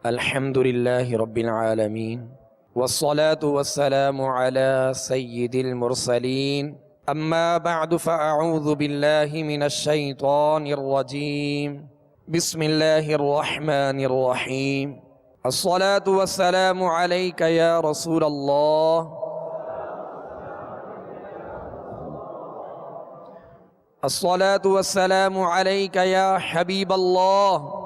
الحمد لله رب العالمين والصلاة والسلام على سيد المرسلين أما بعد فأعوذ بالله من الشيطان الرجيم بسم الله الرحمن الرحيم الصلاة والسلام عليك يا رسول الله الصلاة والسلام عليك يا حبيب الله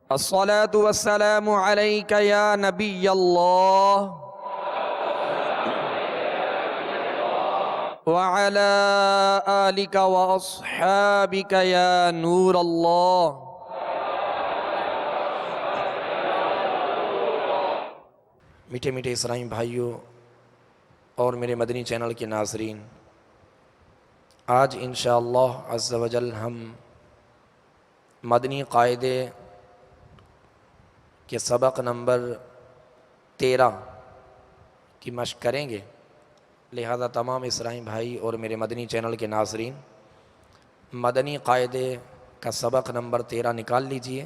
الصلاة والسلام عليك يا نبي الله وعلى آلك وأصحابك يا نور الله۔ میٹھے میٹھے اسرائیل بھائیوں اور میرے مدنی چینل کے ناظرین، آج انشاءاللہ عز و جل ہم مدنی قاعدے کے سبق نمبر 13 کی مشق کریں گے، لہذا تمام اسرائیل بھائی اور میرے مدنی چینل کے ناظرین مدنی قاعدے کا سبق نمبر 13 نکال لیجئے۔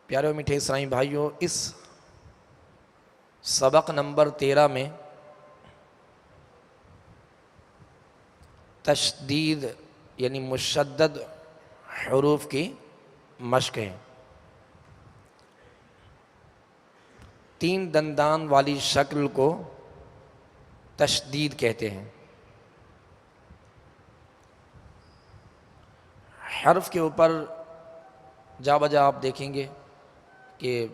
پیارے و میٹھے اسرائیل بھائیوں، اس سبق نمبر 13 میں تشدید یعنی مشدد حروف کی مشق ہے۔ 3 دندان والی شکل کو تشدید کہتے ہیں۔ حرف کے اوپر جا بجا آپ دیکھیں گے کہ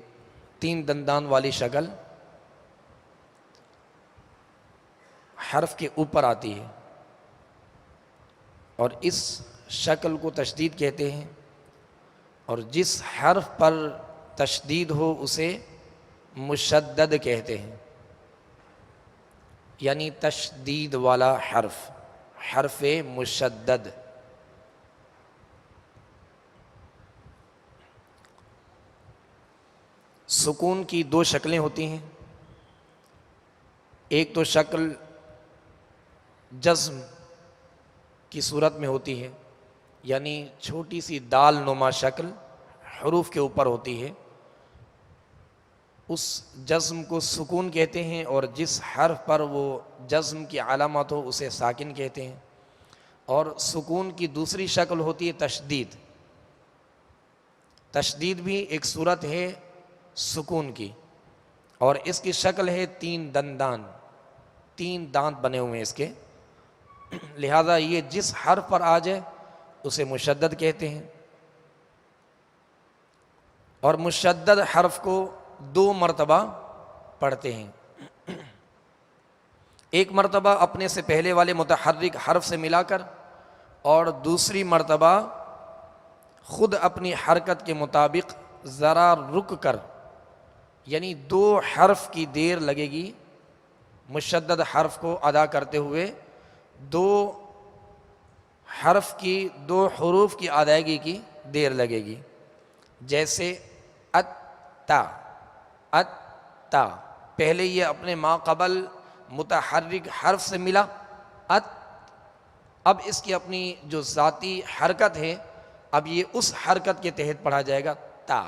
3 دندان والی شکل حرف کے اوپر آتی ہے، اور اس شکل کو تشدید کہتے ہیں، اور جس حرف پر تشدید ہو اسے مشدد کہتے ہیں، یعنی تشدید والا حرف، حرف مشدد۔ سکون کی 2 شکلیں ہوتی ہیں، ایک تو شکل جزم کی صورت میں ہوتی ہے، یعنی چھوٹی سی دال نما شکل حروف کے اوپر ہوتی ہے، اس جزم کو سکون کہتے ہیں، اور جس حرف پر وہ جزم کی علامت ہو اسے ساکن کہتے ہیں۔ اور سکون کی دوسری شکل ہوتی ہے تشدید۔ تشدید بھی ایک صورت ہے سکون کی، اور اس کی شکل ہے 3 دندان، 3 دانت بنے ہوئے ہیں اس کے، لہذا یہ جس حرف پر آ جائے اسے مشدد کہتے ہیں۔ اور مشدد حرف کو 2 مرتبہ پڑھتے ہیں، ایک مرتبہ اپنے سے پہلے والے متحرک حرف سے ملا کر، اور دوسری مرتبہ خود اپنی حرکت کے مطابق ذرا رک کر، یعنی 2 حرف کی دیر لگے گی مشدد حرف کو ادا کرتے ہوئے، 2 حرف کی 2 حروف کی ادائیگی کی دیر لگے گی۔ جیسے اتا، اتا پہلے یہ اپنے ما قبل متحرک حرف سے ملا ات، اب اس کی اپنی جو ذاتی حرکت ہے، اب یہ اس حرکت کے تحت پڑھا جائے گا تا،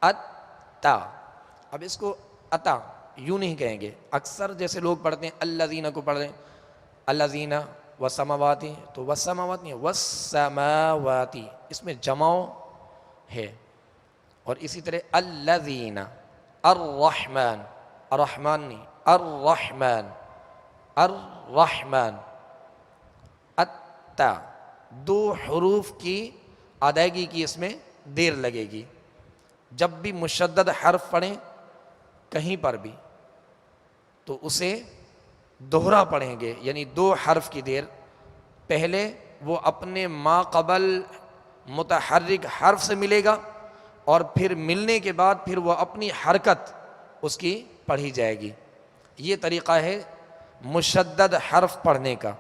اتا۔ اب اس کو اتا یوں نہیں کہیں گے، اکثر جیسے لوگ پڑھتے ہیں الذین کو پڑھ رہے ہیں الذین والسماواتی، تو والسماوات نہیں، والسماواتی، اس میں جمع ہے۔ اور اسی طرح الذین، الرحمن، الرحمن نہیں، الرحمن، الرحمن، اتا، 2 حروف کی ادائیگی کی اس میں دیر لگے گی۔ جب بھی مشدد حرف پڑھیں کہیں پر بھی تو اسے دوہرا پڑھیں گے، یعنی 2 حرف کی دیر، پہلے وہ اپنے ما قبل متحرک حرف سے ملے گا، اور پھر ملنے کے بعد پھر وہ اپنی حرکت اس کی پڑھی جائے گی۔ یہ طریقہ ہے مشدد حرف پڑھنے کا۔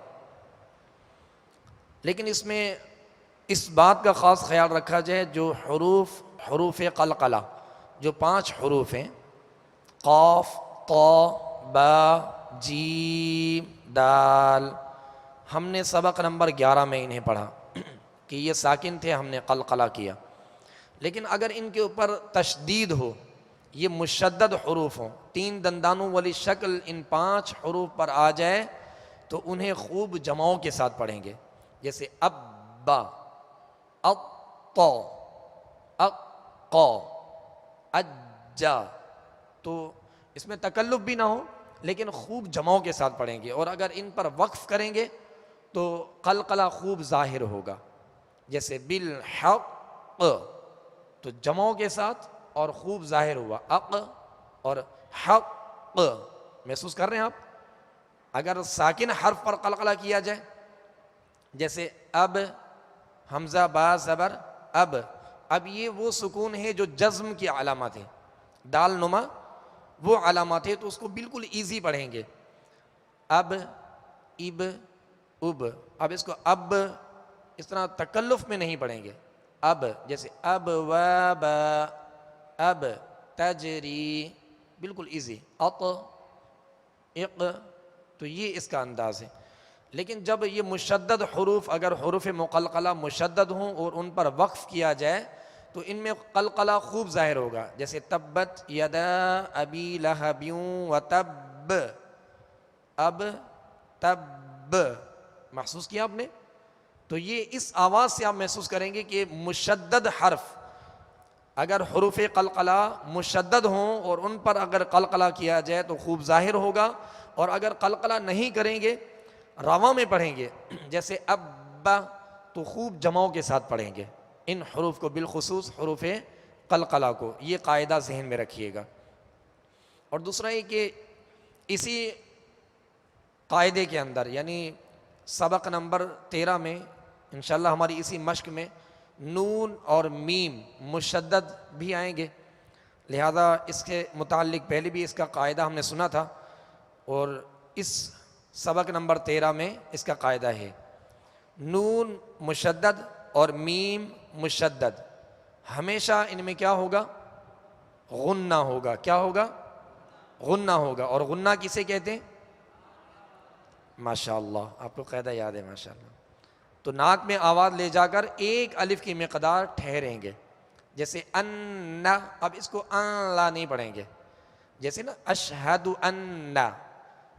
لیکن اس میں اس بات کا خاص خیال رکھا جائے، جو حروف قلقلہ، جو 5 حروف ہیں، قاف، طا، با، جیم، دال، ہم نے سبق نمبر 11 میں انہیں پڑھا۔ کہ یہ ساکن تھے ہم نے قلقلہ کیا. لیکن اگر ان کے اوپر تشدید ہو، یہ مشدد حروف ہوں، 3 دندانوں والی شکل ان 5 حروف پر آ جائے تو انہیں خوب جماؤں کے ساتھ پڑھیں گے. جیسے ابا، اطا، اقا، اجا. تو اس میں تکلف بھی نہ ہو لیکن خوب جماؤں کے ساتھ پڑھیں گے. اور اگر ان پر وقف کریں گے تو قلقلہ خوب ظاہر ہوگا. جیسے بالحق، تو جماؤں کے ساتھ اور خوب ظاہر ہوا. اق اور حق محسوس کر رہے ہیں آپ. اگر ساکن حرف پر قلقلہ کیا جائے جیسے اب، حمزہ با زبر اب یہ وہ سکون ہے جو جزم کی علامات ہیں، دال نما وہ علامات ہے، تو اس کو بالکل ایزی پڑھیں گے. اب، اب، اب اس کو اب اس طرح تکلف میں نہیں پڑھیں گے. اب جیسے اب واب، اب تجری، بالکل ایزی. اق، تو یہ اس کا انداز ہے. لیکن جب یہ مشدد حروف، اگر حروف مقلقلہ مشدد ہوں اور ان پر وقف کیا جائے تو ان میں قلقلہ خوب ظاہر ہوگا. جیسے تبت یدا ابی لہب وتب، اب تب محسوس کیا آپ نے. تو یہ اس آواز سے آپ محسوس کریں گے کہ مشدد حرف اگر حروف قلقلہ مشدد ہوں اور ان پر اگر قلقلہ کیا جائے تو خوب ظاہر ہوگا. اور اگر قلقلہ نہیں کریں گے، رواں میں پڑھیں گے جیسے ابا، تو خوب جماؤں کے ساتھ پڑھیں گے ان حروف کو، بالخصوص حروف قلقلہ کو. یہ قاعدہ ذہن میں رکھیے گا. اور دوسرا یہ کہ اسی قاعدے کے اندر یعنی سبق نمبر 13 میں انشاءاللہ ہماری اسی مشق میں نون اور میم مشدد بھی آئیں گے. لہذا اس کے متعلق پہلے بھی اس کا قاعدہ ہم نے سنا تھا اور اس سبق نمبر 13 میں اس کا قاعدہ ہے نون مشدد اور میم مشدد، ہمیشہ ان میں کیا ہوگا؟ غنہ ہوگا. کیا ہوگا؟ غنہ ہوگا. اور غنہ کسے کہتے ہیں؟ ماشاءاللہ آپ کو قاعدہ یاد ہے ماشاءاللہ. تو ناک میں آواز لے جا کر ایک الف کی مقدار ٹھہریں گے. جیسے ان، اب اس کو ان لا نہیں پڑھیں گے. جیسے نا اشہد ان،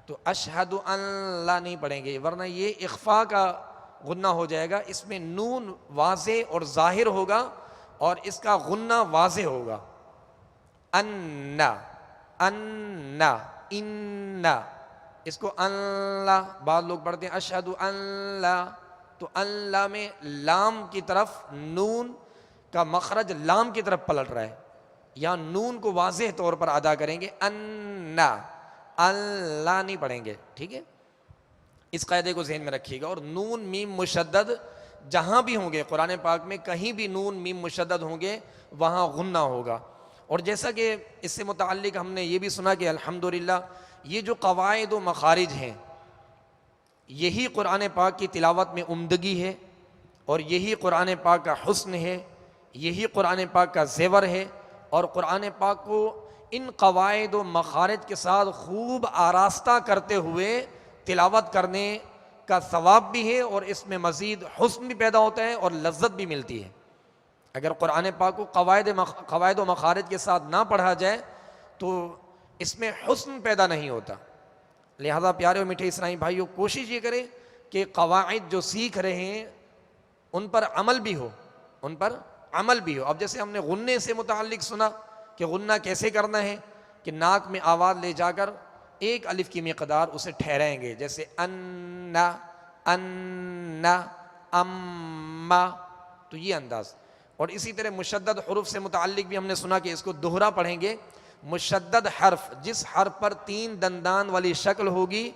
تو اشہد ان لا نہیں پڑھیں گے ورنہ یہ اخفاء کا غنہ ہو جائے گا. اس میں نون واضح اور ظاہر ہوگا اور اس کا غنہ واضح ہوگا. ان، ان، ان، اس کو اللہ، بعض لوگ پڑھتے ہیں اشہد اللہ، تو اللہ میں لام کی طرف نون کا مخرج لام کی طرف پلٹ رہا ہے. یا نون کو واضح طور پر ادا کریں گے ان، اللہ نہیں پڑھیں گے. ٹھیک ہے، اس قاعدے کو ذہن میں رکھیے گا. اور نون میم مشدد جہاں بھی ہوں گے قرآن پاک میں، کہیں بھی نون میم مشدد ہوں گے وہاں غنہ ہوگا. اور جیسا کہ اس سے متعلق ہم نے یہ بھی سنا کہ الحمدللہ یہ جو قواعد و مخارج ہیں یہی قرآن پاک کی تلاوت میں عمدگی ہے اور یہی قرآن پاک کا حسن ہے، یہی قرآن پاک کا زیور ہے. اور قرآن پاک کو ان قواعد و مخارج کے ساتھ خوب آراستہ کرتے ہوئے تلاوت کرنے کا ثواب بھی ہے اور اس میں مزید حسن بھی پیدا ہوتا ہے اور لذت بھی ملتی ہے. اگر قرآن پاک کو قواعد و مخارج کے ساتھ نہ پڑھا جائے تو اس میں حسن پیدا نہیں ہوتا. لہذا پیارے و میٹھے اسلامی بھائیوں، کوشش یہ کریں کہ قواعد جو سیکھ رہے ہیں ان پر عمل بھی ہو، ان پر عمل بھی ہو. اب جیسے ہم نے غنے سے متعلق سنا کہ غنہ کیسے کرنا ہے، کہ ناک میں آواز لے جا کر ایک الف کی مقدار اسے ٹھہرائیں گے. جیسے ان، ان، اما، تو یہ انداز. اور اسی طرح مشدد حروف سے متعلق بھی ہم نے سنا کہ اس کو دوہرا پڑھیں گے. مشدد حرف جس حرف پر 3 دندان والی شکل ہوگی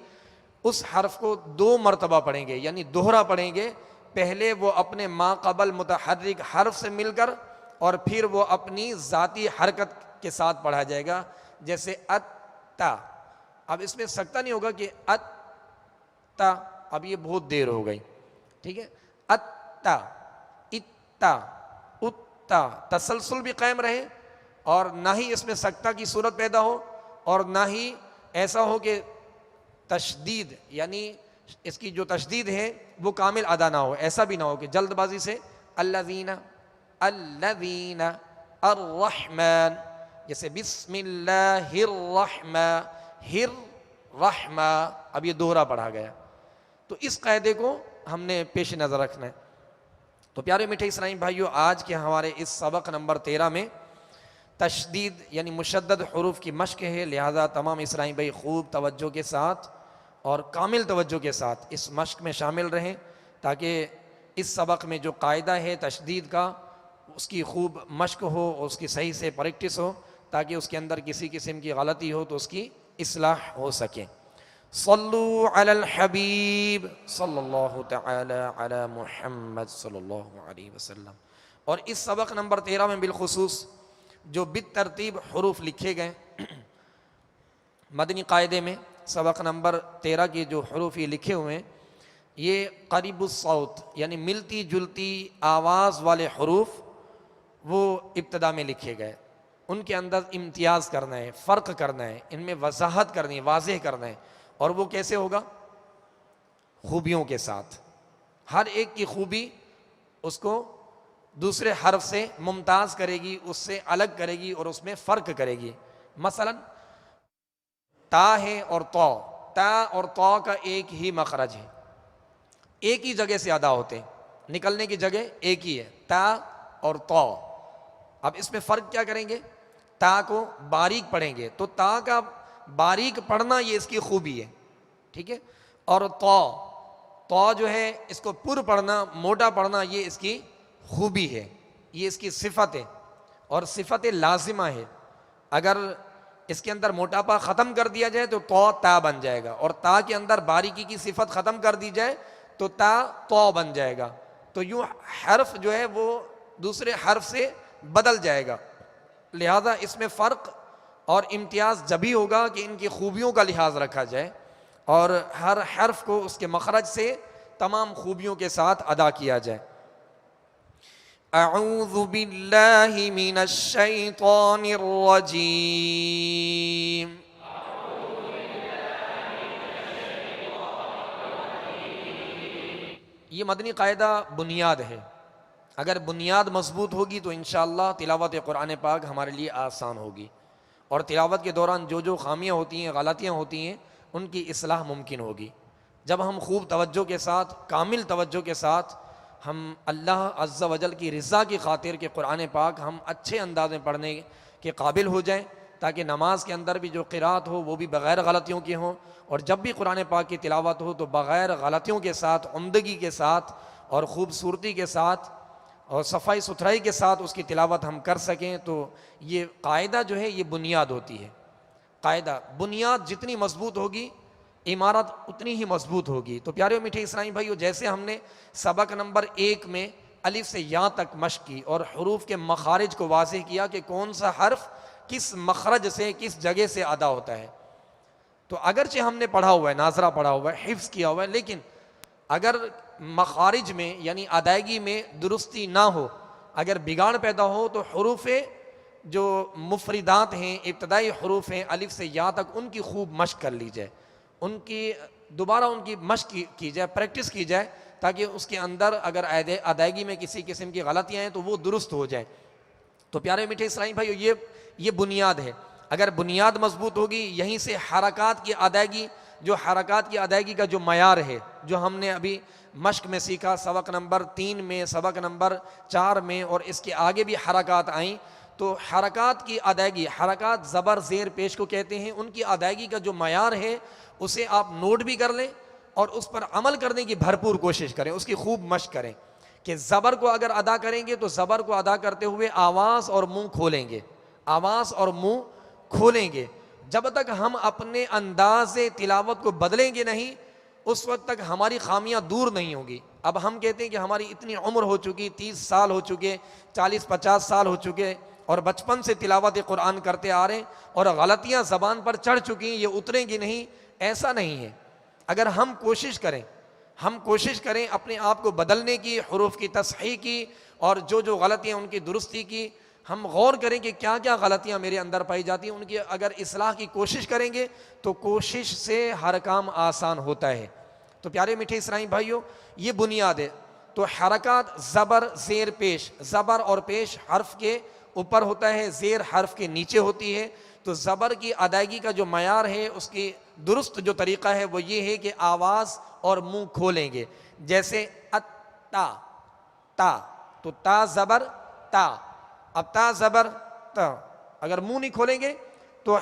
اس حرف کو 2 مرتبہ پڑھیں گے، یعنی دوہرا پڑھیں گے. پہلے وہ اپنے ما قبل متحرک حرف سے مل کر اور پھر وہ اپنی ذاتی حرکت کے ساتھ پڑھا جائے گا. جیسے اتا، اب اس میں سکتہ نہیں ہوگا کہ اتا، اب یہ بہت دیر ہو گئی. ٹھیک ہے، اتا، اتا، اتا، تسلسل بھی قائم رہے اور نہ ہی اس میں سکتہ کی صورت پیدا ہو اور نہ ہی ایسا ہو کہ تشدید یعنی اس کی جو تشدید ہے وہ کامل ادا نہ ہو، ایسا بھی نہ ہو کہ جلد بازی سے الذین الذین الرحمن، جیسے بسم اللہ الرحمن اب یہ دوہرا پڑھا گیا، تو اس قاعدے کو ہم نے پیش نظر رکھنا ہے۔ تو پیارے میٹھے اسلامی بھائیوں، آج کے ہمارے اس سبق نمبر 13 میں تشدید یعنی مشدد حروف کی مشق ہے، لہذا تمام اسلامی بھائی خوب توجہ کے ساتھ اور کامل توجہ کے ساتھ اس مشق میں شامل رہیں، تاکہ اس سبق میں جو قاعدہ ہے تشدید کا اس کی خوب مشق ہو، اس کی صحیح سے پریکٹس ہو، تاکہ اس کے اندر کسی قسم کی غلطی ہو تو اس کی اصلاح ہو سکے۔ صلو علی الحبیب صلی اللہ تعالی علی محمد صلی اللہ علیہ وسلم۔ اور اس سبق نمبر 13 میں بالخصوص جو بالترتیب حروف لکھے گئے مدنی قاعدے میں، سبق نمبر 13 کے جو حروف یہ لکھے ہوئے ہیں، یہ قریب الصوت یعنی ملتی جلتی آواز والے حروف وہ ابتدا میں لکھے گئے، ان کے اندر امتیاز کرنا ہے، فرق کرنا ہے، ان میں وضاحت کرنی ہے، واضح کرنا ہے، اور وہ کیسے ہوگا؟ خوبیوں کے ساتھ، ہر ایک کی خوبی اس کو دوسرے حرف سے ممتاز کرے گی، اس سے الگ کرے گی اور اس میں فرق کرے گی۔ مثلا تا ہے اور تو، تا اور تو کا ایک ہی مخرج ہے، ایک ہی جگہ سے ادا ہوتے ہیں، نکلنے کی جگہ ایک ہی ہے، تا اور تو۔ اب اس میں فرق کیا کریں گے؟ تا کو باریک پڑھیں گے تو تا کا باریک پڑھنا یہ اس کی خوبی ہے، ٹھیک ہے، اور تو جو ہے اس کو پر پڑھنا، موٹا پڑھنا، یہ اس کی خوبی ہے، یہ اس کی صفت ہے اور صفت لازمہ ہے۔ اگر اس کے اندر موٹاپا ختم کر دیا جائے تو تا بن جائے گا، اور تا کے اندر باریکی کی صفت ختم کر دی جائے تو تو بن جائے گا، تو یوں حرف جو ہے وہ دوسرے حرف سے بدل جائے گا۔ لہذا اس میں فرق اور امتیاز جبھی ہوگا کہ ان کی خوبیوں کا لحاظ رکھا جائے اور ہر حرف کو اس کے مخرج سے تمام خوبیوں کے ساتھ ادا کیا جائے۔ اعوذ باللہ من الشیطان الرجیم۔ یہ مدنی قاعدہ بنیاد ہے، اگر بنیاد مضبوط ہوگی تو انشاءاللہ تلاوت قرآن پاک ہمارے لیے آسان ہوگی، اور تلاوت کے دوران جو خامیاں ہوتی ہیں، غلطیاں ہوتی ہیں، ان کی اصلاح ممکن ہوگی جب ہم خوب توجہ کے ساتھ، کامل توجہ کے ساتھ ہم اللہ عز و جل کی رضا کی خاطر کہ قرآن پاک ہم اچھے انداز میں پڑھنے کے قابل ہو جائیں، تاکہ نماز کے اندر بھی جو قرات ہو وہ بھی بغیر غلطیوں کی ہوں، اور جب بھی قرآن پاک کی تلاوت ہو تو بغیر غلطیوں کے ساتھ، عمدگی کے ساتھ اور خوبصورتی کے ساتھ اور صفائی ستھرائی کے ساتھ اس کی تلاوت ہم کر سکیں۔ تو یہ قاعدہ جو ہے یہ بنیاد ہوتی ہے، قاعدہ بنیاد جتنی مضبوط ہوگی عمارت اتنی ہی مضبوط ہوگی۔ تو پیارے میٹھے اسلامی بھائیو، جیسے ہم نے سبق نمبر 1 میں الف سے یا تک مشق کی اور حروف کے مخارج کو واضح کیا کہ کون سا حرف کس مخرج سے، کس جگہ سے ادا ہوتا ہے، تو اگرچہ ہم نے پڑھا ہوا ہے، ناظرہ پڑھا ہوا ہے، حفظ کیا ہوا ہے، لیکن اگر مخارج میں یعنی ادائیگی میں درستی نہ ہو، اگر بگاڑ پیدا ہو، تو حروف جو مفردات ہیں، ابتدائی حروف ہیں الف سے یا تک، ان کی خوب مشق کر لی جائے، ان کی دوبارہ ان کی مشق کی جائے، پریکٹس کی جائے، تاکہ اس کے اندر اگر ادائیگی میں کسی قسم کی غلطیاں ہیں تو وہ درست ہو جائیں۔ تو پیارے میٹھے اسلامی بھائیو، یہ بنیاد ہے، اگر بنیاد مضبوط ہوگی، یہیں سے حرکات کی ادائیگی، جو حرکات کی ادائیگی کا جو معیار ہے، جو ہم نے ابھی مشق میں سیکھا، سبق نمبر 3 میں، سبق نمبر 4 میں، اور اس کے آگے بھی حرکات آئیں، تو حرکات کی ادائیگی، حرکات زبر زیر پیش کو کہتے ہیں، ان کی ادائیگی کا جو معیار ہے اسے آپ نوٹ بھی کر لیں اور اس پر عمل کرنے کی بھرپور کوشش کریں، اس کی خوب مشق کریں کہ زبر کو اگر ادا کریں گے تو زبر کو ادا کرتے ہوئے آواز اور منہ کھولیں گے، آواز اور منہ کھولیں گے۔ جب تک ہم اپنے انداز تلاوت کو بدلیں گے نہیں، اس وقت تک ہماری خامیاں دور نہیں ہوں گی۔ اب ہم کہتے ہیں کہ ہماری اتنی عمر ہو چکی، 30 سال ہو چکے، 40-50 سال ہو چکے، اور بچپن سے تلاوت قرآن کرتے آ رہے ہیں اور غلطیاں زبان پر چڑھ چکی ہیں، یہ اتریں گی نہیں، ایسا نہیں ہے۔ اگر ہم کوشش کریں اپنے آپ کو بدلنے کی، حروف کی تصحیح کی، اور جو غلطیاں ان کی درستی کی، ہم غور کریں کہ کیا کیا غلطیاں میرے اندر پائی جاتی ہیں، ان کی اگر اصلاح کی کوشش کریں گے تو کوشش سے ہر کام آسان ہوتا ہے۔ تو تو پیارے میٹھے اسلامی بھائیوں یہ بنیاد ہے. تو حرکات زبر زیر پیش، زبر اور پیش حرف کے اوپر ہوتا ہے، زیر حرف کے نیچے ہوتی ہے. تو زبر کی ادائیگی کا جو معیار ہے، اس کی درست جو طریقہ ہے وہ یہ ہے کہ آواز اور منہ کھولیں گے. جیسے اتا، تا، تو تا زبر تا. اب تا زبر تا، اگر منہ نہیں کھولیں گے تو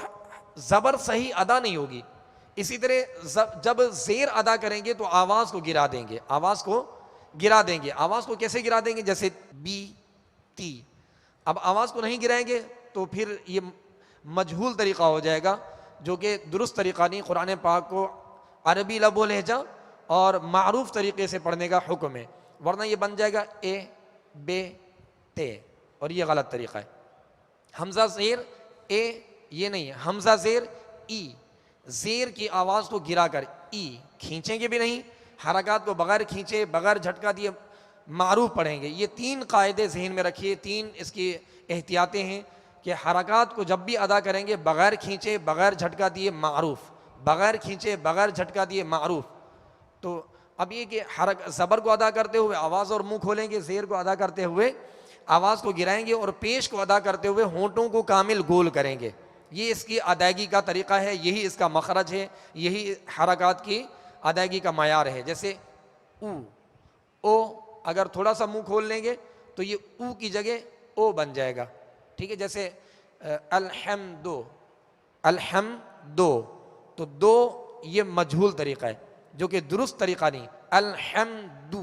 زبر صحیح ادا نہیں ہوگی. اسی طرح جب زیر ادا کریں گے تو آواز کو گرا دیں گے، آواز کو گرا دیں گے. آواز کو کیسے گرا دیں گے؟ جیسے بی تی. اب آواز کو نہیں گرائیں گے تو پھر یہ مجہول طریقہ ہو جائے گا، جو کہ درست طریقہ نہیں. قرآن پاک کو عربی لب و لہجہ اور معروف طریقے سے پڑھنے کا حکم ہے، ورنہ یہ بن جائے گا اے بے تے، اور یہ غلط طریقہ ہے. حمزہ زیر اے یہ نہیں ہے، حمزہ زیر ای. زیر کی آواز کو گرا کر ای، کھینچیں گے بھی نہیں، حرکات کو بغیر کھینچے بغیر جھٹکا دیے معروف پڑھیں گے. یہ 3 قاعدے ذہن میں رکھیے، 3 اس کی احتیاطیں ہیں کہ حرکات کو جب بھی ادا کریں گے بغیر کھینچے بغیر جھٹکا دیے معروف، بغیر کھینچے بغیر جھٹکا دیے معروف. تو اب یہ کہ زبر کو ادا کرتے ہوئے آواز اور منہ کھولیں گے، زیر کو ادا کرتے ہوئے آواز کو گرائیں گے، اور پیش کو ادا کرتے ہوئے ہونٹوں کو کامل گول کریں گے. یہ اس کی ادائیگی کا طریقہ ہے، یہی اس کا مخرج ہے، یہی حرکات کی ادائیگی کا معیار ہے. جیسے او، او اگر تھوڑا سا منہ کھول لیں گے تو یہ او کی جگہ او بن جائے گا. ٹھیک ہے. جیسے الحمدو، الحمدو، تو دو یہ مجہول طریقہ ہے جو کہ درست طریقہ نہیں. الحمدو،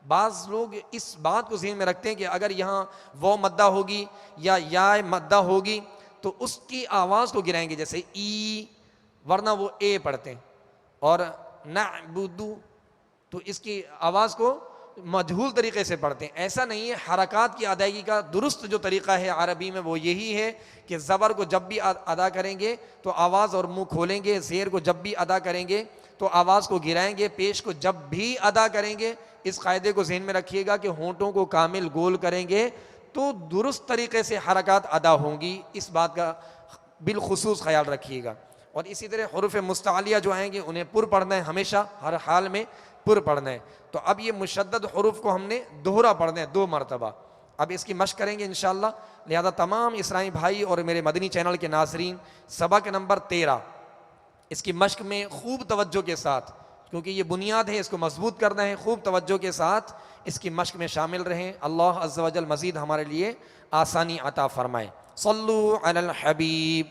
بعض لوگ اس بات کو ذہن میں رکھتے ہیں کہ اگر یہاں وہ مدہ ہوگی یا مدہ ہوگی تو اس کی آواز کو گرائیں گے، جیسے ای، ورنہ وہ اے پڑھتے ہیں. اور نعبدو، تو اس کی آواز کو مجہول طریقے سے پڑھتے ہیں. ایسا نہیں ہے. حرکات کی ادائیگی کا درست جو طریقہ ہے عربی میں وہ یہی ہے کہ زبر کو جب بھی ادا کریں گے تو آواز اور منہ کھولیں گے، زیر کو جب بھی ادا کریں گے تو آواز کو گرائیں گے، پیش کو جب بھی ادا کریں گے اس قاعدے کو ذہن میں رکھیے گا کہ ہونٹوں کو کامل گول کریں گے تو درست طریقے سے حرکات ادا ہوں گی. اس بات کا بالخصوص خیال رکھیے گا. اور اسی طرح حروف مستعلیہ جو آئیں گے انہیں پر پڑھنا ہے، ہمیشہ ہر حال میں پر پڑھنا ہے. تو اب یہ مشدد حروف کو ہم نے دوہرا پڑھنا ہے 2 مرتبہ. اب اس کی مشق کریں گے انشاءاللہ. لہذا تمام اسلامی بھائی اور میرے مدنی چینل کے ناظرین، سبق نمبر 13 اس کی مشق میں خوب توجہ کے ساتھ، کیونکہ یہ بنیاد ہے، اس کو مضبوط کرنا ہے، خوب توجہ کے ساتھ اس کی مشق میں شامل رہیں. اللہ عز و جل مزید ہمارے لیے آسانی عطا فرمائے. صلو علی الحبیب.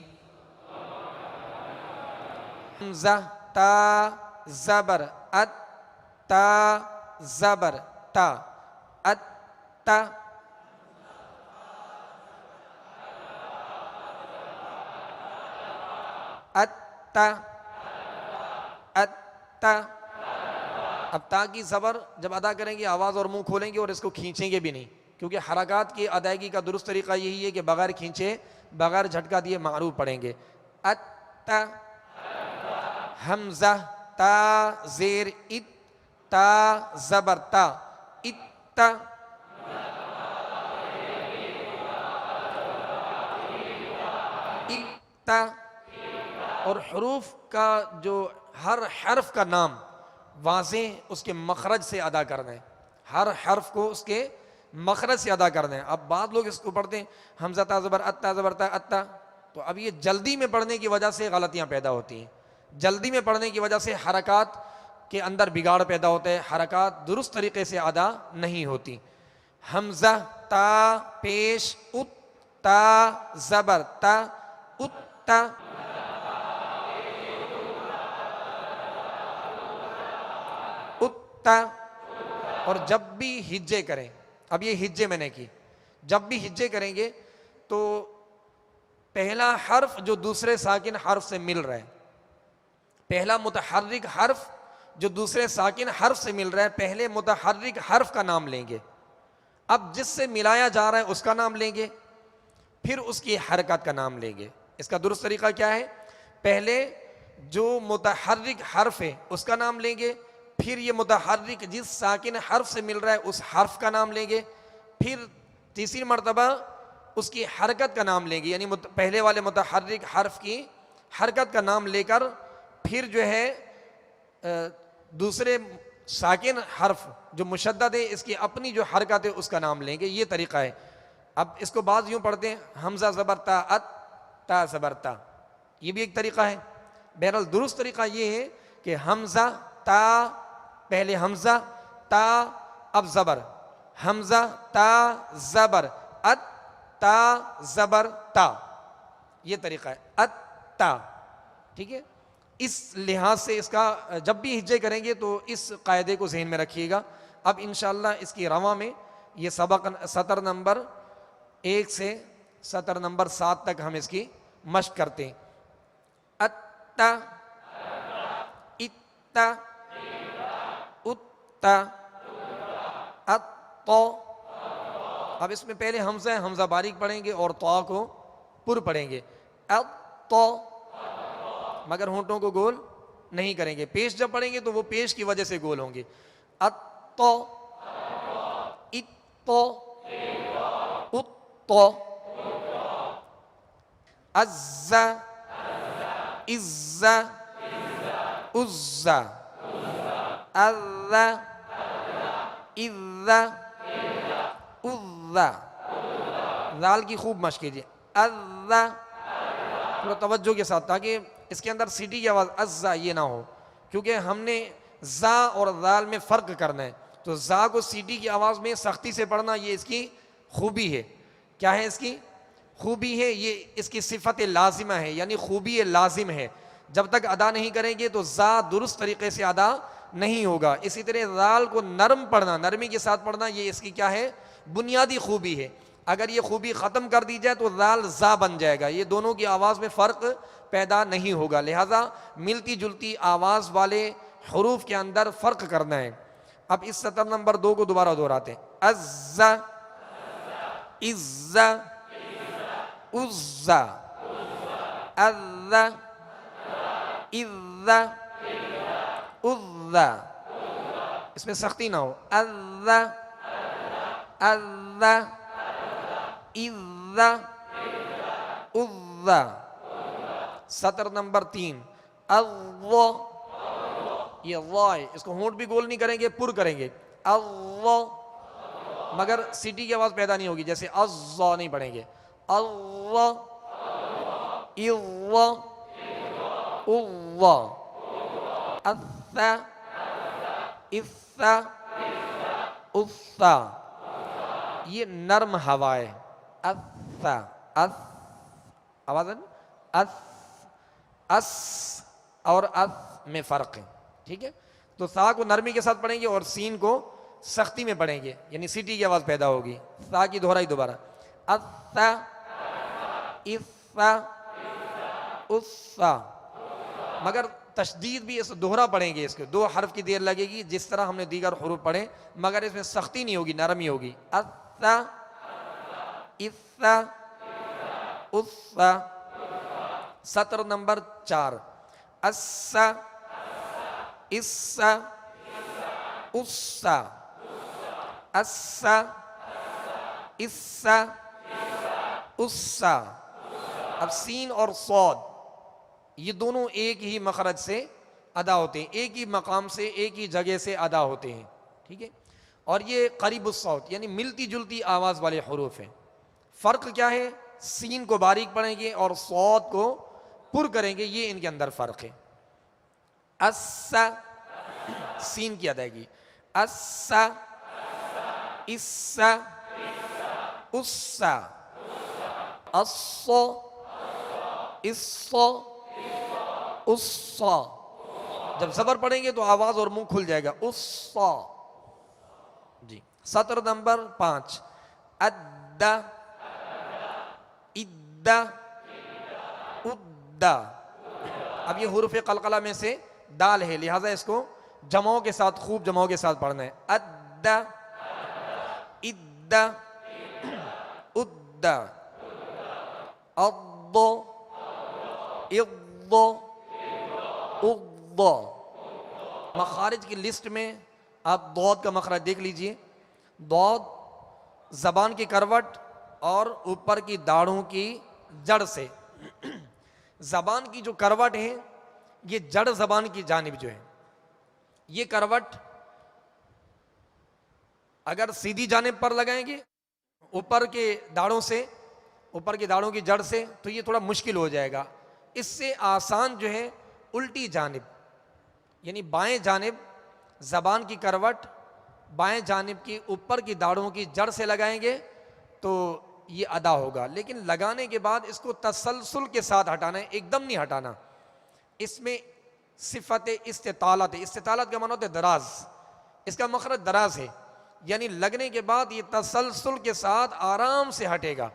حمزہ تا زبر ات، تا زبر تا، ات تا، ات تا، ات تا. اب تا کی زبر جب ادا کریں گے آواز اور منہ کھولیں گے اور اس کو کھینچیں گے بھی نہیں، کیونکہ حرکات کی ادائیگی کا درست طریقہ یہی ہے کہ بغیر کھینچے بغیر جھٹکا دیے معروف پڑھیں گے. ات تا. حمزہ تا زیر ات، تا زبر تا، ات تا. ات تا. اور حروف کا جو ہر حرف کا نام واضح اس کے مخرج سے ادا کرنا ہے، ہر حرف کو اس کے مخرج سے ادا کرنا ہے. اب بعض لوگ اس کو پڑھتے ہیں حمزہ تا زبر ات، تا زبر تا، ات تا. تو اب یہ جلدی میں پڑھنے کی وجہ سے غلطیاں پیدا ہوتی ہیں، جلدی میں پڑھنے کی وجہ سے حرکات کے اندر بگاڑ پیدا ہوتا ہے، حرکات درست طریقے سے ادا نہیں ہوتی. حمزہ تا پیش ات، تا زبر تا، ات تا. ات. اور جب بھی ہجے کریں، اب یہ ہجے میں نے کی، جب بھی ہجے کریں گے تو پہلا حرف جو دوسرے ساکن حرف سے مل رہا ہے، پہلا متحرک حرف جو دوسرے ساکن حرف سے مل رہا ہے، پہلے متحرک حرف کا نام لیں گے. اب جس سے ملایا جا رہا ہے اس کا نام لیں گے، پھر اس کی حرکت کا نام لیں گے. اس کا درست طریقہ کیا ہے؟ پہلے جو متحرک حرف ہے اس کا نام لیں گے، پھر یہ متحرک جس ساکن حرف سے مل رہا ہے اس حرف کا نام لیں گے، پھر تیسری مرتبہ اس کی حرکت کا نام لیں گے، یعنی پہلے والے متحرک حرف کی حرکت کا نام لے کر پھر جو ہے دوسرے ساکن حرف جو مشدد ہے اس کی اپنی جو حرکت ہے اس کا نام لیں گے، یہ طریقہ ہے۔ اب اس کو بعض یوں پڑھتے ہیں حمزہ زبر تا ات، تا زبر تا، یہ بھی ایک طریقہ ہے۔ بہرحال درست طریقہ یہ ہے کہ حمزہ تا، پہلے حمزہ تا اب زبر، حمزہ تا زبر ات، تا زبر تا، یہ طریقہ ہے ات تا، ٹھیک ہے۔ اس لحاظ سے اس کا جب بھی ہجے کریں گے تو اس قاعدے کو ذہن میں رکھیے گا۔ اب انشاءاللہ اس کی رواں میں یہ سبق سطر نمبر 1 سے سطر نمبر 7 تک ہم اس کی مشق کرتے ہیں۔ اتا، اتا، اتا، اتو۔ اب اس میں پہلے حمزہ ہے، حمزہ باریک پڑھیں گے اور تو کو پر پڑھیں گے، اتو، مگر ہونٹوں کو گول نہیں کریں گے۔ پیش جب پڑھیں گے تو وہ پیش کی وجہ سے گول ہوں گے۔ اتو، اتو، اتو، عزا، عزا، عزا، اذا، اذا، اذا۔ ذال کی خوب مشق کیجیے، اذا، تھوڑا توجہ کے ساتھ، تاکہ اس کے اندر سیٹی کی آواز ازا یہ نہ ہو، کیونکہ ہم نے زا اور ذال میں فرق کرنا ہے، تو زا کو سیٹی کی آواز میں سختی سے پڑھنا یہ اس کی خوبی ہے۔ کیا ہے اس کی خوبی ہے؟ یہ اس کی صفت لازمہ ہے، یعنی خوبی لازم ہے۔ جب تک ادا نہیں کریں گے تو زا درست طریقے سے ادا نہیں ہوگا۔ اسی طرح ذال کو نرم پڑھنا، نرمی کے ساتھ پڑھنا، یہ اس کی کیا ہے؟ بنیادی خوبی ہے۔ اگر یہ خوبی ختم کر دی جائے تو ذال زا بن جائے گا، یہ دونوں کی آواز میں فرق پیدا نہیں ہوگا۔ لہذا ملتی جلتی آواز والے حروف کے اندر فرق کرنا ہے۔ اب اس سطر نمبر 2 کو دوبارہ دہراتے ہیں، عزا، عزا، عزا، اذا، اذا، اذا، اس میں سختی نہ ہو، اذا، اذا، اذا، اذا۔ سطر نمبر 3، اللہ، یہ اللہ ہے، اس کو ہونٹ بھی گول نہیں کریں گے، پر کریں گے، اللہ، مگر سیٹی کی آواز پیدا نہیں ہوگی، جیسے اللہ نہیں پڑھیں گے، اللہ، اللہ، اللہ، اثا، اثا، اثا، یہ نرم ہوا ہے، اثا، اث، آواز ہے اث، اس اور اث میں فرق ہے، ٹھیک ہے۔ تو سا کو نرمی کے ساتھ پڑھیں گے اور سین کو سختی میں پڑھیں گے، یعنی سیٹی کی آواز پیدا ہوگی۔ سا کی دہرائی دوبارہ، اثا، اثا، اثا، مگر تشدید بھی اس دوہرا پڑھیں گے، اس کے 2 حرف کی دیر لگے گی جس طرح ہم نے دیگر حروف پڑھے، مگر اس میں سختی نہیں ہوگی، نرمی ہوگی، اثا، اثا، اثا۔ سطر نمبر 4، اسا، اسا، اسا، اسا، اسا، اسا۔ اب سین اور صاد یہ دونوں ایک ہی مخرج سے ادا ہوتے ہیں، ایک ہی مقام سے، ایک ہی جگہ سے ادا ہوتے ہیں، ٹھیک ہے۔ اور یہ قریب الصوت یعنی ملتی جلتی آواز والے حروف ہیں۔ فرق کیا ہے؟ سین کو باریک پڑھیں گے اور صاد کو پر کریں گے، یہ ان کے اندر فرق ہے۔ اسا، سین کی ادائیگی، اسا، اسا، اسا، اسو، اسو، اسا۔ جب زبر پڑھیں گے تو آواز اور منہ کھل جائے گا، اسا، جی۔ سطر نمبر 5، ادا، ادا، ادا۔ اب یہ حروف قلقلہ میں سے دال ہے، لہٰذا اس کو جمعوں کے ساتھ، خوب جمعوں کے ساتھ پڑھنا ہے، ادا، ادا، ادا، اضو، اضو، اضو۔ مخارج کی لسٹ میں آپ ضاد کا مخرج دیکھ لیجئے، ضاد زبان کی کروٹ اور اوپر کی داڑھوں کی جڑ سے، زبان کی جو کروٹ ہے یہ جڑ زبان کی جانب جو ہے، یہ کروٹ اگر سیدھی جانب پر لگائیں گے اوپر کے داڑوں سے، اوپر کی داڑوں کی جڑ سے، تو یہ تھوڑا مشکل ہو جائے گا. اس سے آسان جو ہے الٹی جانب یعنی بائیں جانب زبان کی کروٹ بائیں جانب کی اوپر کی داڑوں کی جڑ سے لگائیں گے تو یہ ادا ہوگا. لیکن لگانے کے بعد اس کو تسلسل کے ساتھ ہٹانا ہے، ایک دم نہیں ہٹانا. اس میں صفت استطالت ہے. استطالت کا معنی ہوتا ہے دراز، اس کا مخرج دراز ہے، یعنی لگنے کے بعد یہ تسلسل کے ساتھ آرام سے ہٹے گا.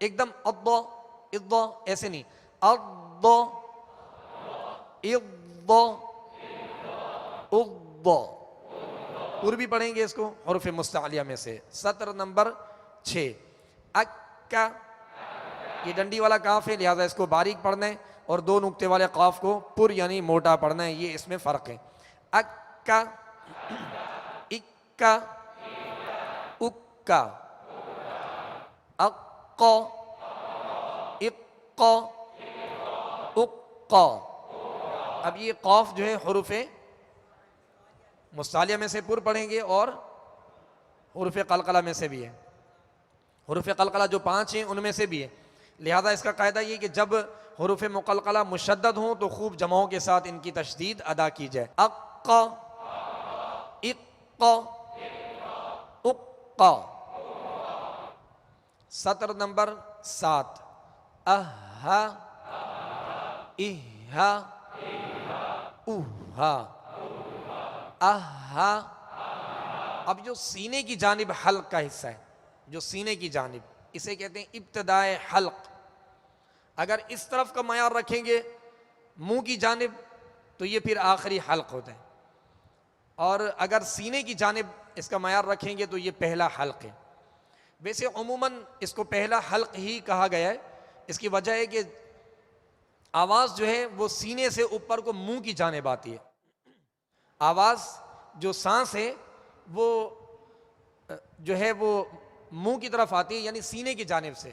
ایک دم اض ایسے نہیں، اض اض اض پوری پڑھیں گے اس کو حروف مستعلیہ میں سے. سطر نمبر 6 اکا، یہ ڈنڈی والا کاف ہے لہذا اس کو باریک پڑھنا ہے، اور دو نقطے والے قاف کو پر یعنی موٹا پڑھنا ہے. یہ اس میں فرق ہے. اکا اکا اکا اقا اقا اقا. اب یہ قاف جو ہے حروف مستعلیہ میں سے پر پڑھیں گے اور حروف قلقلہ میں سے بھی ہے. حروف قلقلہ جو 5 ہیں ان میں سے بھی ہے. لہذا اس کا قاعدہ یہ کہ جب حروف مقلقلہ مشدد ہوں تو خوب جمعوں کے ساتھ ان کی تشدید ادا کی جائے. اقا اقا اقا. سطر نمبر 7 اہا اہا اوہا اہا. اب جو سینے کی جانب حلق کا حصہ ہے، جو سینے کی جانب، اسے کہتے ہیں ابتدائے حلق. اگر اس طرف کا معیار رکھیں گے منہ کی جانب تو یہ پھر آخری حلق ہوتا ہے، اور اگر سینے کی جانب اس کا معیار رکھیں گے تو یہ پہلا حلق ہے. ویسے عموماً اس کو پہلا حلق ہی کہا گیا ہے. اس کی وجہ ہے کہ آواز جو ہے وہ سینے سے اوپر کو منہ کی جانب آتی ہے. آواز جو سانس ہے وہ جو ہے وہ منہ کی طرف آتی ہے، یعنی سینے کی جانب سے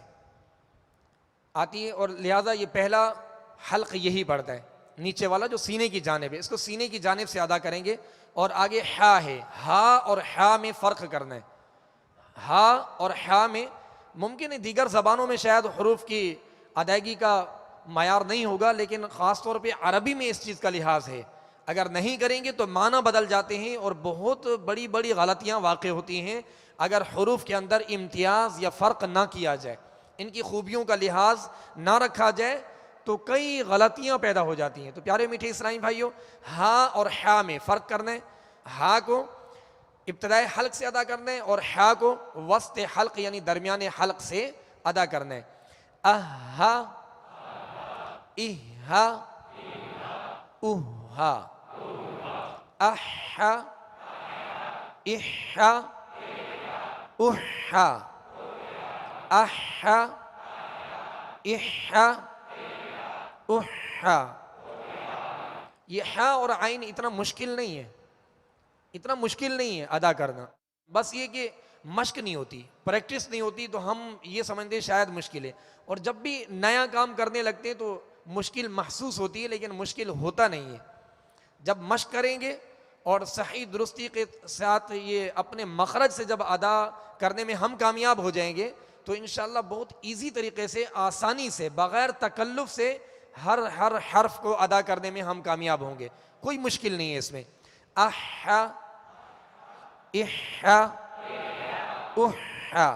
آتی ہے، اور لہذا یہ پہلا حلق یہی پڑتا ہے. نیچے والا جو سینے کی جانب ہے اس کو سینے کی جانب سے ادا کریں گے. اور آگے ہا ہے، ہا اور ہا میں فرق کرنا ہے. ہا اور ہا میں ممکن ہے دیگر زبانوں میں شاید حروف کی ادائیگی کا معیار نہیں ہوگا، لیکن خاص طور پہ عربی میں اس چیز کا لحاظ ہے. اگر نہیں کریں گے تو معنی بدل جاتے ہیں اور بہت بڑی بڑی غلطیاں واقع ہوتی ہیں اگر حروف کے اندر امتیاز یا فرق نہ کیا جائے، ان کی خوبیوں کا لحاظ نہ رکھا جائے تو کئی غلطیاں پیدا ہو جاتی ہیں. تو پیارے میٹھے اسلامی بھائیوں، ہا اور ہا میں فرق کرنا ہے. ہا کو ابتدائی حلق سے ادا کرنا ہے اور ہا کو وسط حلق یعنی درمیان حلق سے ادا کرنا ہے. اہا اہا اوہا احا احا اوحا احا احا اوحا. یہ ہا اور عین اتنا مشکل نہیں ہے، اتنا مشکل نہیں ہے ادا کرنا. بس یہ کہ مشق نہیں ہوتی، پریکٹس نہیں ہوتی تو ہم یہ سمجھتے شاید مشکل ہے. اور جب بھی نیا کام کرنے لگتے ہیں تو مشکل محسوس ہوتی ہے، لیکن مشکل ہوتا نہیں ہے. جب مشق کریں گے اور صحیح درستی کے ساتھ یہ اپنے مخرج سے جب ادا کرنے میں ہم کامیاب ہو جائیں گے تو انشاءاللہ بہت ایزی طریقے سے، آسانی سے، بغیر تکلف سے ہر حرف کو ادا کرنے میں ہم کامیاب ہوں گے. کوئی مشکل نہیں ہے اس میں. احا احا احا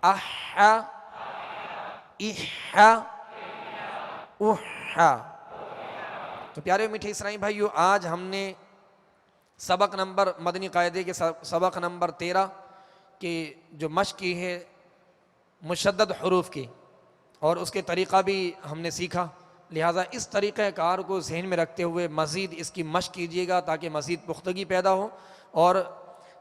احا احا احا. تو پیارے میٹھے اسلامی بھائیو، آج ہم نے سبق نمبر مدنی قاعدے کے سبق نمبر 13 کی جو مشق کی ہے مشدد حروف کی، اور اس کے طریقہ بھی ہم نے سیکھا. لہٰذا اس طریقہ کار کو ذہن میں رکھتے ہوئے مزید اس کی مشق کیجیے گا تاکہ مزید پختگی پیدا ہو. اور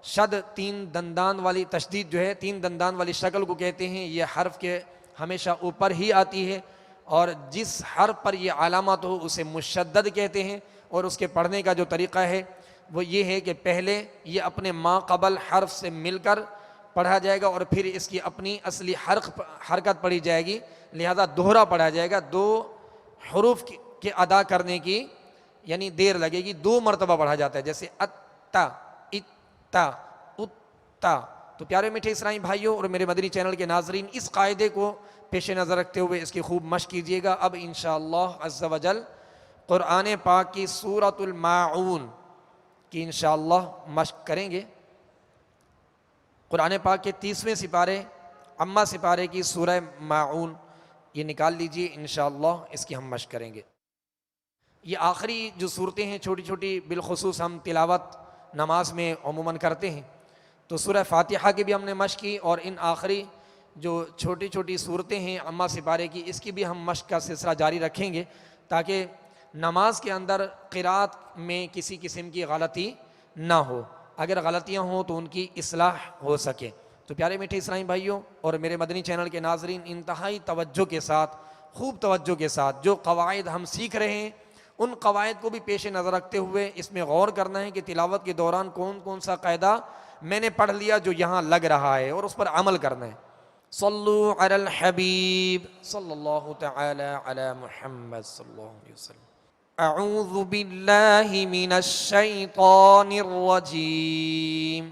شد 3 دندان والی تشدید جو ہے 3 دندان والی شکل کو کہتے ہیں، یہ حرف کے ہمیشہ اوپر ہی آتی ہے، اور جس حرف پر یہ علامت ہو اسے مشدد کہتے ہیں. اور اس کے پڑھنے کا جو طریقہ ہے وہ یہ ہے کہ پہلے یہ اپنے ما قبل حرف سے مل کر پڑھا جائے گا اور پھر اس کی اپنی اصلی حرکت پڑھی جائے گی. لہذا دوہرا پڑھا جائے گا. 2 حروف کے ادا کرنے کی یعنی دیر لگے گی، 2 مرتبہ پڑھا جاتا ہے، جیسے اتا، اتا، اتا۔ تو پیارے میٹھے اسلامی بھائیوں اور میرے مدنی چینل کے ناظرین، اس قاعدے کو پیش نظر رکھتے ہوئے اس کی خوب مشق کیجیے گا۔ اب انشاءاللہ عز و جل قرآن پاک کی سورۃ الماعون کی انشاءاللہ مشق کریں گے۔ قرآن پاک کے 30ویں سپارے، عامہ سپارے کی سورہ ماعون یہ نکال لیجئے، انشاءاللہ اس کی ہم مشق کریں گے۔ یہ آخری جو صورتیں ہیں چھوٹی چھوٹی، بالخصوص ہم تلاوت نماز میں عموماً کرتے ہیں، تو سورہ فاتحہ کی بھی ہم نے مشق کی، اور ان آخری جو چھوٹی چھوٹی صورتیں ہیں عامہ سپارے کی، اس کی بھی ہم مشق کا سلسلہ جاری رکھیں گے، تاکہ نماز کے اندر قرات میں کسی قسم کی غلطی نہ ہو، اگر غلطیاں ہوں تو ان کی اصلاح ہو سکے۔ تو پیارے میٹھے اسلامی بھائیوں اور میرے مدنی چینل کے ناظرین، انتہائی توجہ کے ساتھ، خوب توجہ کے ساتھ جو قواعد ہم سیکھ رہے ہیں، ان قواعد کو بھی پیش نظر رکھتے ہوئے اس میں غور کرنا ہے کہ تلاوت کے دوران کون کون سا قاعدہ میں نے پڑھ لیا جو یہاں لگ رہا ہے، اور اس پر عمل کرنا ہے۔ صلو علی الحبیب صلی اللہ تعالی علی محمد صلی اللہ علیہ وسلم۔ اعوذ باللہ من الشیطان الرجیم۔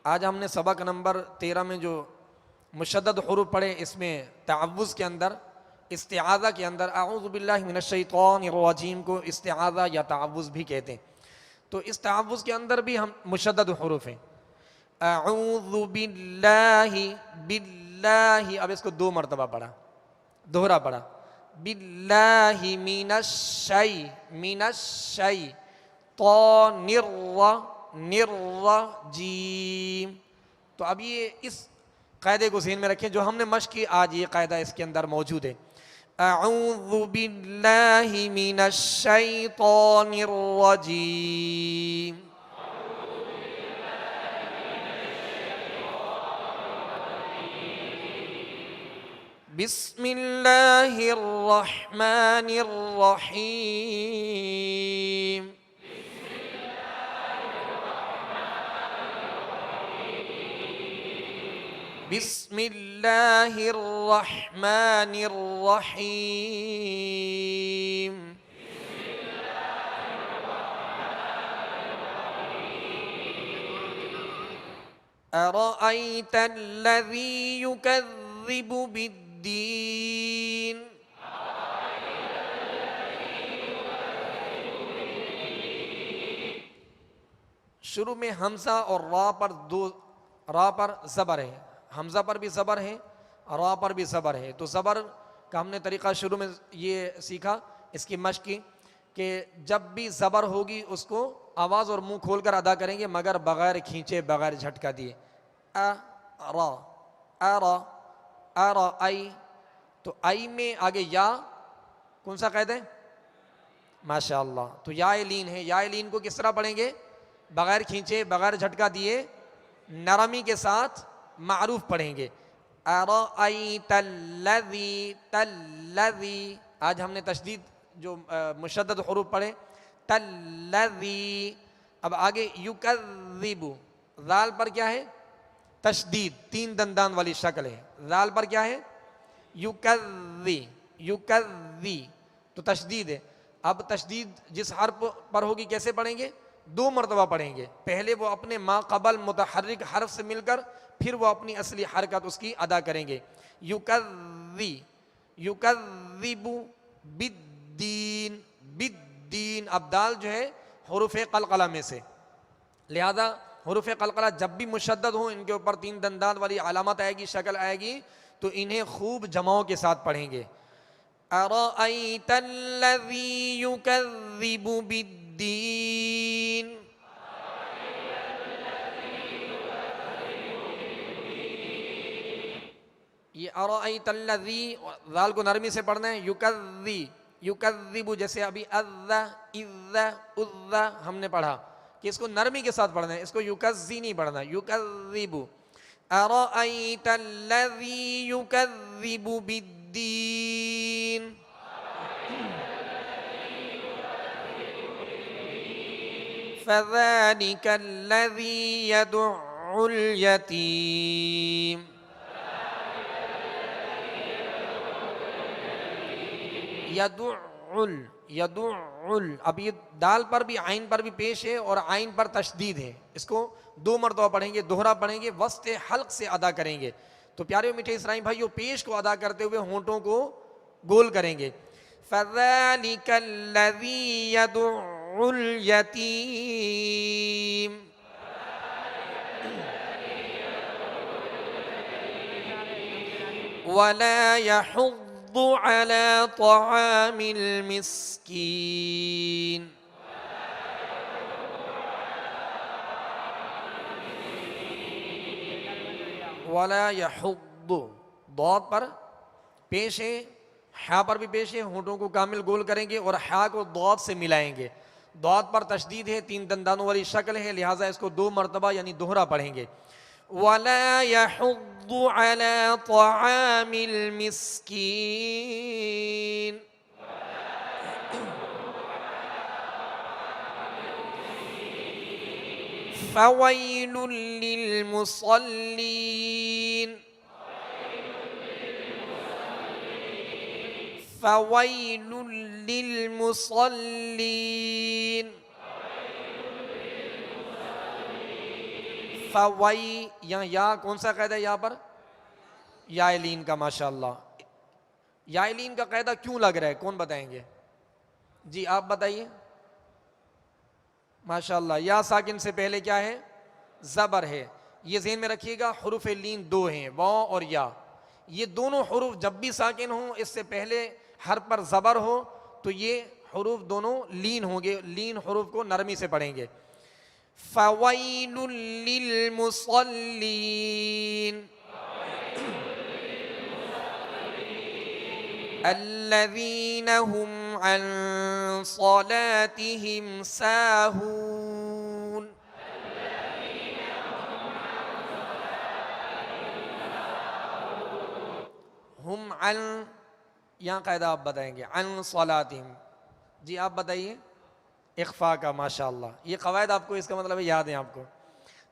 آج ہم نے سبق نمبر 13 میں جو مشدد حروف پڑھے، اس میں تعوذ کے اندر، استعاذہ کے اندر، اعوذ باللہ من الشیطان الرجیم کو استعاذہ یا تعوذ بھی کہتے ہیں۔ تو اس تعوذ کے اندر بھی ہم مشدد حروف ہیں۔ اعوذ باللہ، باللہ، اب اس کو 2 مرتبہ پڑھا، دوہرا پڑھا، باللہ من الشی، من الشی، الرجیم۔ تو اب یہ اس قاعدے کو ذہن میں رکھیں جو ہم نے مشق کی، آج یہ قاعدہ اس کے اندر موجود ہے۔ اعوذ باللہ من الشیطان الرجیم۔ بسم اللہ الرحمن الرحیم۔ بسم اللہ الرحمن الرحیم۔ ارأیت الذی یکذب بالدین۔ شروع میں حمزہ اور را پر را پر زبر ہے، حمزہ پر بھی زبر ہے، را پر بھی زبر ہے۔ تو زبر کا ہم نے طریقہ شروع میں یہ سیکھا، اس کی مشق کی کہ جب بھی زبر ہوگی اس کو آواز اور منہ کھول کر ادا کریں گے، مگر بغیر کھینچے، بغیر جھٹکا دیے۔ را، آئی، تو آئی میں آگے یا، کون سا قید ہے؟ ماشاءاللہ، تو یا لین ہے، یا لین کو کس طرح پڑھیں گے؟ بغیر کھینچے، بغیر جھٹکا دیے، نرمی کے ساتھ معروف پڑھیں گے۔ ارأیت الذی، تلذی، آج ہم نے تشدید جو مشدد حروف پڑھے، تلذی۔ اب آگے یکذب، ذال پر کیا ہے؟ تشدید، 3 دندان والی شکل ہے، ذال پر کیا ہے؟ یکذی، یکذی، تو تشدید ہے۔ اب تشدید جس حرف پر ہوگی کیسے پڑھیں گے؟ 2 مرتبہ پڑھیں گے، پہلے وہ اپنے ما قبل متحرک حرف سے مل کر، پھر وہ اپنی اصلی حرکت اس کی ادا کریں گے۔ یکذی، یکذب بالدین، بالدین۔ اب دال جو ہے حروف قلقلہ میں سے، لہذا حروف قلقلہ جب بھی مشدد ہوں، ان کے اوپر 3 دندان والی علامت آئے گی، شکل آئے گی، تو انہیں خوب جماؤں کے ساتھ پڑھیں گے۔ ارأیت الذی یکذب بالدین۔ یہ ارأیت الذی، ذال کو نرمی سے پڑھنا ہے، یکذی، یکذب، جیسے ابھی اذ ہم نے پڑھا کہ اس کو نرمی کے ساتھ پڑھنا ہے، اس کو یکذی نہیں پڑھنا، یکذب۔ ارأیت الذی یکذب بالدین۔ فذلک الذی یدع الیتیم۔ یدعل، یدعل، اب یہ دال پر بھی عین پر بھی پیش ہے اور عین پر تشدید ہے، اس کو 2 مرتبہ پڑھیں گے، دوہرا پڑھیں گے، وسط حلق سے ادا کریں گے. تو پیارے میٹھے اسرائیل بھائیو، پیش کو ادا کرتے ہوئے ہونٹوں کو گول کریں گے. فَذَلِكَ الَّذِي يَدُعُّ الْيَتِيمَ وَلَا يَحُضُّ عَلَى طَعَامِ الْمِسْكِينِ. وَلَا يَحُضُّ، ضاد پر پیش ہے، حا پر بھی پیش ہے، ہونٹوں کو کامل گول کریں گے اور حا کو ضاد سے ملائیں گے. ضاد پر تشدید ہے، 3 دندانوں والی شکل ہے، لہٰذا اس کو 2 مرتبہ یعنی دوہرا پڑھیں گے. وَلَا يَحُضُّ عَلَى طَعَامِ الْمِسْكِينِ. فَوَيْلٌ لِّلْمُصَلِّينَ. فَوَيْلٌ لِّلْمُصَلِّينَ. فوئی، یہاں یا کون سا قاعدہ ہے یہاں پر؟ یا لین کا. ماشاءاللہ، یا لین کا قاعدہ کیوں لگ رہا ہے، کون بتائیں گے؟ جی آپ بتائیے. ماشاءاللہ، یا ساکن سے پہلے کیا ہے؟ زبر ہے. یہ ذہن میں رکھیے گا، حروف لین 2 ہیں، واو اور یا. یہ دونوں حروف جب بھی ساکن ہوں، اس سے پہلے حرف پر زبر ہو تو یہ حروف دونوں لین ہوں گے، لین حروف کو نرمی سے پڑھیں گے. فَوَيْلٌ لِّلْمُصَلِّينَ الَّذِينَ هُمْ عَنْ صَلَاتِهِمْ سَاهُونَ. ہم عن، یہاں قاعدہ آپ بتائیں گے، عن صلاتہم. جی آپ بتائیے. اخفا کا. ماشاءاللہ، یہ قواعد آپ کو، اس کا مطلب ہے یاد ہیں آپ کو.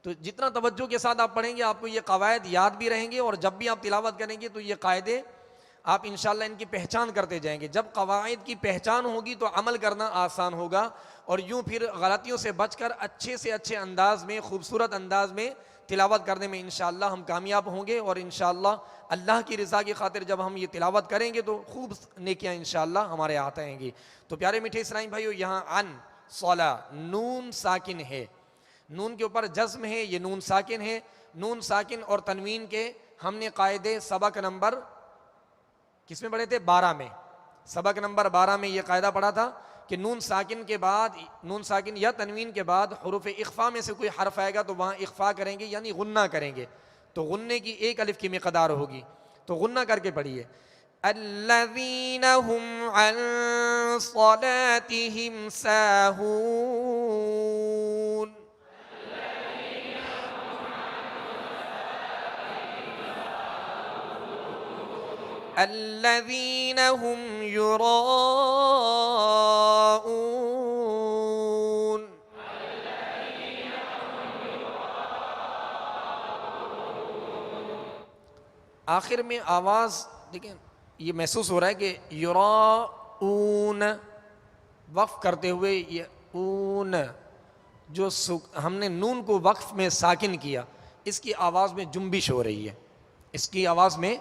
تو جتنا توجہ کے ساتھ آپ پڑھیں گے آپ کو یہ قواعد یاد بھی رہیں گے، اور جب بھی آپ تلاوت کریں گے تو یہ قاعدے آپ انشاءاللہ ان کی پہچان کرتے جائیں گے. جب قواعد کی پہچان ہوگی تو عمل کرنا آسان ہوگا، اور یوں پھر غلطیوں سے بچ کر اچھے سے اچھے انداز میں، خوبصورت انداز میں تلاوت کرنے میں انشاءاللہ ہم کامیاب ہوں گے. اور انشاءاللہ اللہ کی رضا کی خاطر جب ہم یہ تلاوت کریں گے تو خوب نیکیاں انشاءاللہ ہمارے ہاتھ آئیں گی. تو پیارے میٹھے اسرائیل بھائیو، یہاں عن صلا نون ساکن ہے، نون کے اوپر جزم ہے، یہ نون ساکن ہے. نون ساکن اور تنوین کے ہم نے قاعدے سبق نمبر کس میں پڑھے تھے؟ 12 میں. سبق نمبر 12 میں یہ قاعدہ پڑھا تھا کہ نون ساکن کے بعد، نون ساکن یا تنوین کے بعد حروف اخفا میں سے کوئی حرف آئے گا تو وہاں اخفا کریں گے، یعنی غنہ کریں گے. تو غنے کی 1 الف کی مقدار ہوگی، تو غنہ کر کے پڑھیے. الذین هم عن صلاتهم ساہون. الذین هم یراؤون. آخر میں آواز دیکھیں، یہ محسوس ہو رہا ہے کہ یراؤون وقف کرتے ہوئے یہ اون، جو ہم نے نون کو وقف میں ساکن کیا، اس کی آواز میں جنبش ہو رہی ہے، اس کی آواز میں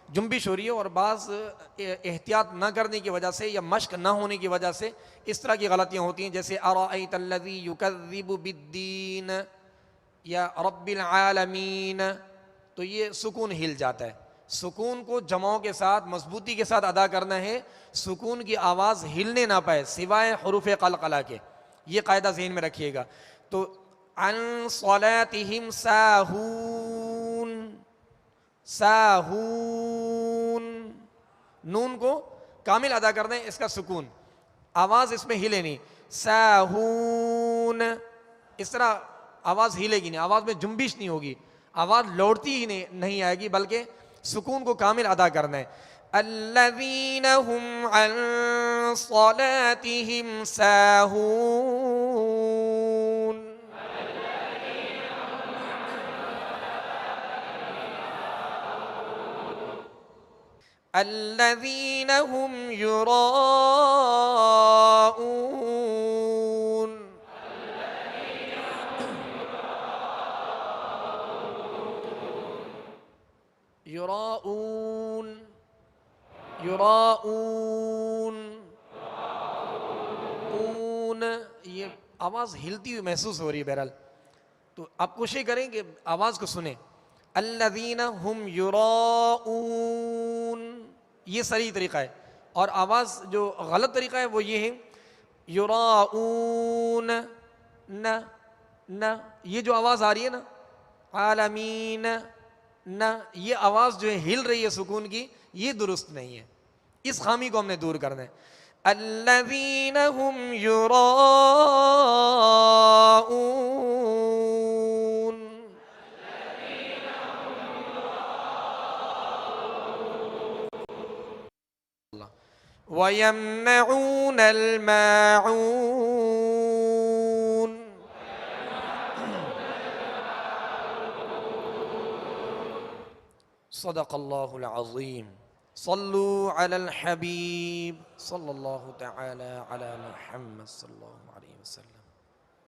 جنبش ہو رہی ہے. اور بعض احتیاط نہ کرنے کی وجہ سے یا مشق نہ ہونے کی وجہ سے اس طرح کی غلطیاں ہوتی ہیں، جیسے ارأیت الذی یکذب بالدین یا رب العالمین، تو یہ سکون ہل جاتا ہے. سکون کو جماؤں کے ساتھ مضبوطی کے ساتھ ادا کرنا ہے، سکون کی آواز ہلنے نہ پائے سوائے حروف قلقلہ کے. یہ قاعدہ ذہن میں رکھیے گا. تو عن صلاتہم ساہون، ساہون، نون کو کامل ادا کرنا ہے، اس کا سکون، آواز اس میں ہلے نہیں. ساہون، اس طرح آواز ہلے گی نہیں، آواز میں جنبش نہیں ہوگی، آواز لوٹتی ہی نہیں آئے گی، بلکہ سکون کو کامل ادا کرنا ہے. الذین هم عن صلاتهم ساہون. الذین هم یراؤون، یراؤون یراؤون، اون، یہ آواز ہلتی ہوئی محسوس ہو رہی ہے بہرحال، تو آپ کوشش کریں کہ آواز کو سنیں. الذین هم یراؤون، یہ صحیح طریقہ ہے. اور آواز جو غلط طریقہ ہے وہ یہ ہے یراؤون، نہ نہ، یہ جو آواز آ رہی ہے نا، عالمین، نہ، یہ آواز جو ہے ہل رہی ہے سکون کی، یہ درست نہیں ہے. اس خامی کو ہم نے دور کرنا ہے. الذین هم یراؤون، وَيَمْنَعُونَ الْمَاعُونَ. صدق اللہ العظیم. صلوا علی الحبیب صلی اللہ تعالی علی محمد صلی اللہ علیہ وسلم.